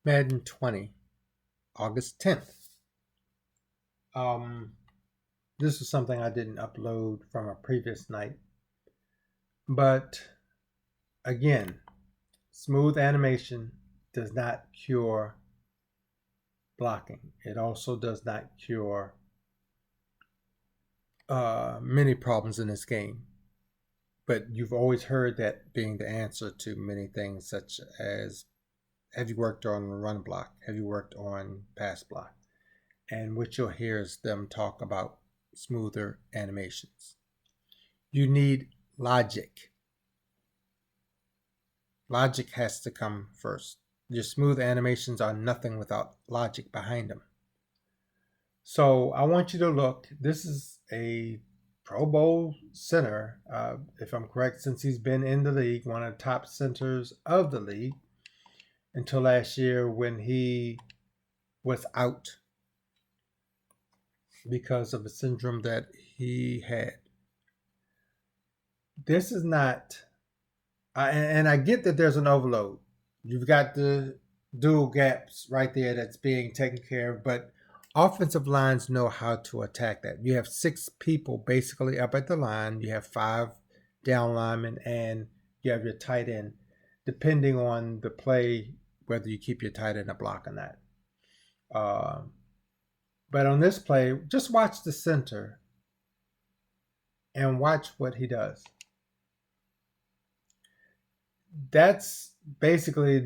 Madden 20, August 10th. Um, this is something I didn't upload from a previous night. But again, smooth animation does not cure blocking. It also does not cure many problems in this game. But you've always heard that being the answer to many things, such as have you worked on run block? Have you worked on pass block? And what you'll hear is them talk about smoother animations. You need logic. Logic has to come first. Your smooth animations are nothing without logic behind them. So I want you to look. This is a Pro Bowl center, if I'm correct, since he's been in the league, one of the top centers of the league until last year when he was out because of a syndrome that he had. This is not, and I get that there's an overload. You've got the dual gaps right there that's being taken care of, but offensive lines know how to attack that. You have 6 people basically up at the line. You have 5 down linemen, and you have your tight end, depending on the play, whether you keep your tight end a block or not. But on this play, just watch the center and watch what he does. That's basically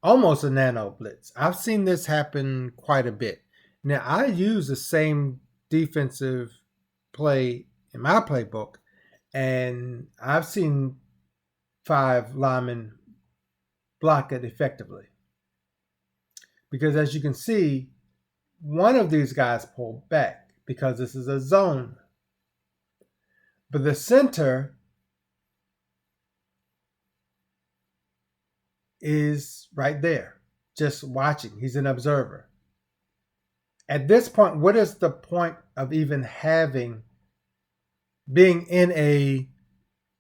almost a nano blitz. I've seen this happen quite a bit. Now, I use the same defensive play in my playbook, and I've seen 5 linemen block it effectively. Because as you can see, one of these guys pulled back because this is a zone. But the center is right there, just watching. He's an observer. At this point, what is the point of even being in a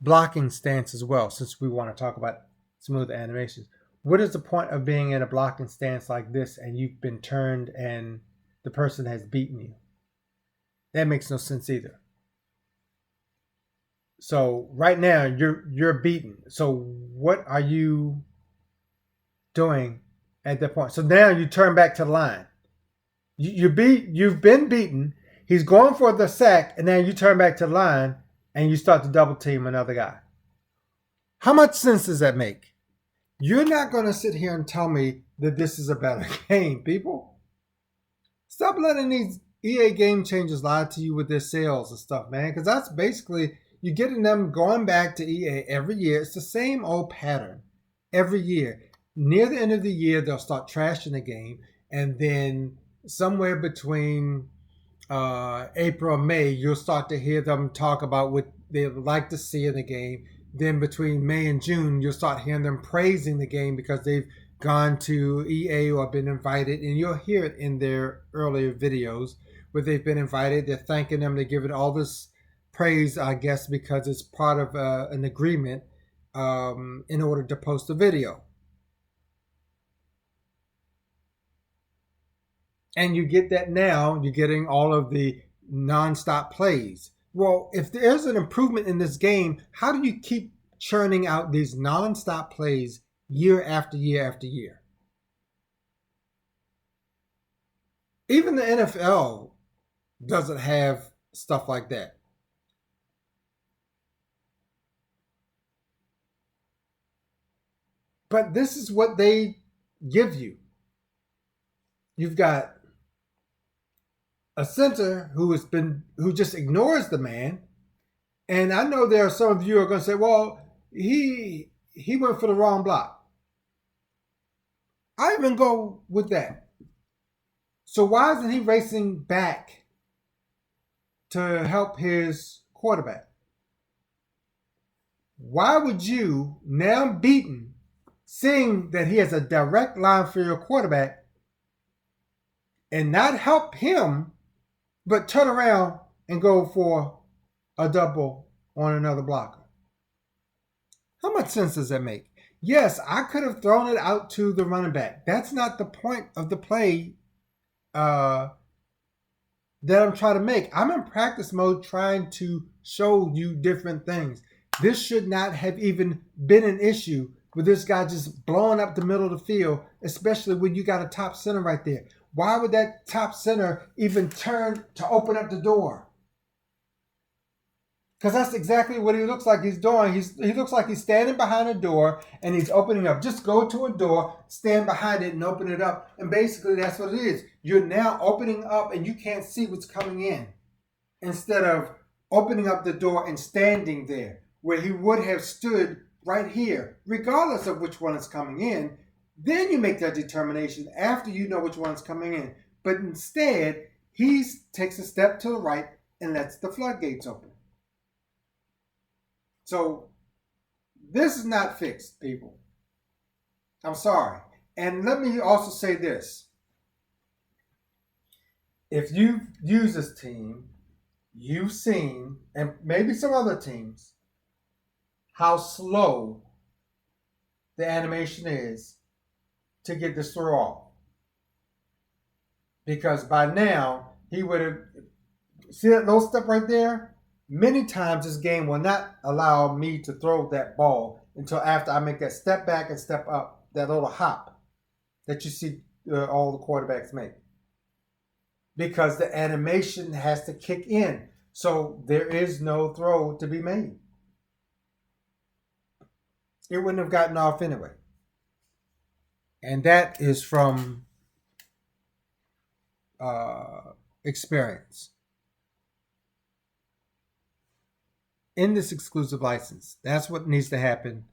blocking stance as well, since we want to talk about smooth animations? What is the point of being in a blocking stance like this and you've been turned and the person has beaten you? That makes no sense either. So right now you're beaten. So what are you doing at that point? So now you turn back to the line. You've been beaten. He's going for the sack, and then you turn back to the line and you start to double team another guy. How much sense does that make? You're not going to sit here and tell me that this is a better game, people. Stop letting these EA game changers lie to you with their sales and stuff, man, because that's basically you're getting them going back to EA every year. It's the same old pattern every year. Near the end of the year, they'll start trashing the game, and then somewhere between April and May, you'll start to hear them talk about what they would like to see in the game. Then between May and June, you'll start hearing them praising the game because they've gone to EA or been invited, and you'll hear it in their earlier videos where they've been invited. They're thanking them. They give it all this praise, I guess, because it's part of an agreement in order to post a video. And you get that now, you're getting all of the nonstop plays. Well, if there's an improvement in this game, how do you keep churning out these nonstop plays year after year after year? Even the NFL doesn't have stuff like that. But this is what they give you. You've got a center who just ignores the man. And I know there are some of you who are going to say, well, he went for the wrong block. I even go with that. So why isn't he racing back to help his quarterback? Why would you, now beaten, seeing that he has a direct line for your quarterback, and not help him, but turn around and go for a double on another blocker? How much sense does that make? Yes, I could have thrown it out to the running back. That's not the point of the play uh, that I'm trying to make. I'm in practice mode trying to show you different things. This should not have even been an issue with this guy just blowing up the middle of the field, especially when you got a top center right there. Why would that top center even turn to open up the door? Because that's exactly what he looks like he's doing. He looks like he's standing behind a door and he's opening up. Just go to a door, stand behind it, and open it up. And basically, that's what it is. You're now opening up and you can't see what's coming in. Instead of opening up the door and standing there, where he would have stood right here, regardless of which one is coming in. Then you make that determination after you know which one's coming in. But instead, he takes a step to the right and lets the floodgates open. So this is not fixed, people. I'm sorry. And let me also say this. If you've used this team, you've seen, and maybe some other teams, how slow the animation is to get this throw off. Because by now, he would have, see that little step right there? Many times this game will not allow me to throw that ball until after I make that step back and step up, that little hop that you see all the quarterbacks make. Because the animation has to kick in. So there is no throw to be made. It wouldn't have gotten off anyway. And that is from experience. In this exclusive license, that's what needs to happen.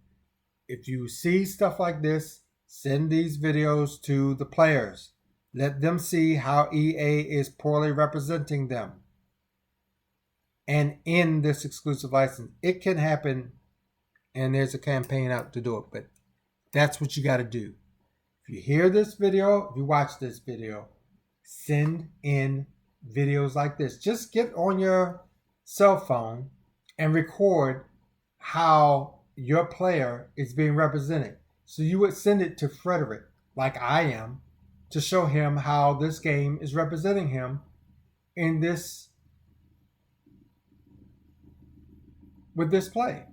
If you see stuff like this, send these videos to the players. Let them see how EA is poorly representing them. And in this exclusive license, it can happen, and there's a campaign out to do it, but that's what you got to do. If you hear this video, if you watch this video, send in videos like this. Just get on your cell phone and record how your player is being represented. So you would send it to Frederick, like I am, to show him how this game is representing him in this, with this play.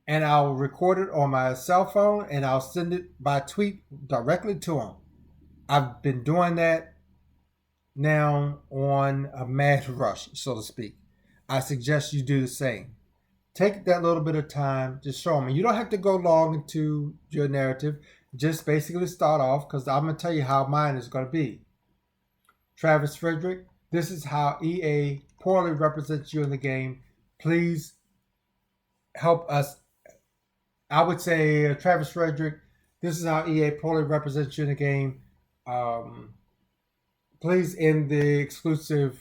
And I'll record it on my cell phone and I'll send it by tweet directly to him. I've been doing that now on a mad rush, so to speak. I suggest you do the same. Take that little bit of time, just show them. You don't have to go long into your narrative. Just basically start off, because I'm going to tell you how mine is going to be. Travis Frederick, this is how EA poorly represents you in the game. Please help us. I would say, Travis Frederick, this is how EA poorly represents you in the game. Please end the exclusive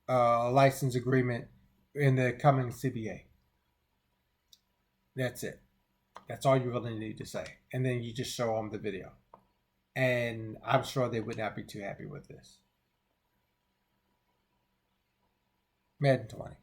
license agreement in the coming CBA. That's it. That's all you really need to say. And then you just show them the video. And I'm sure they would not be too happy with this. Madden 20.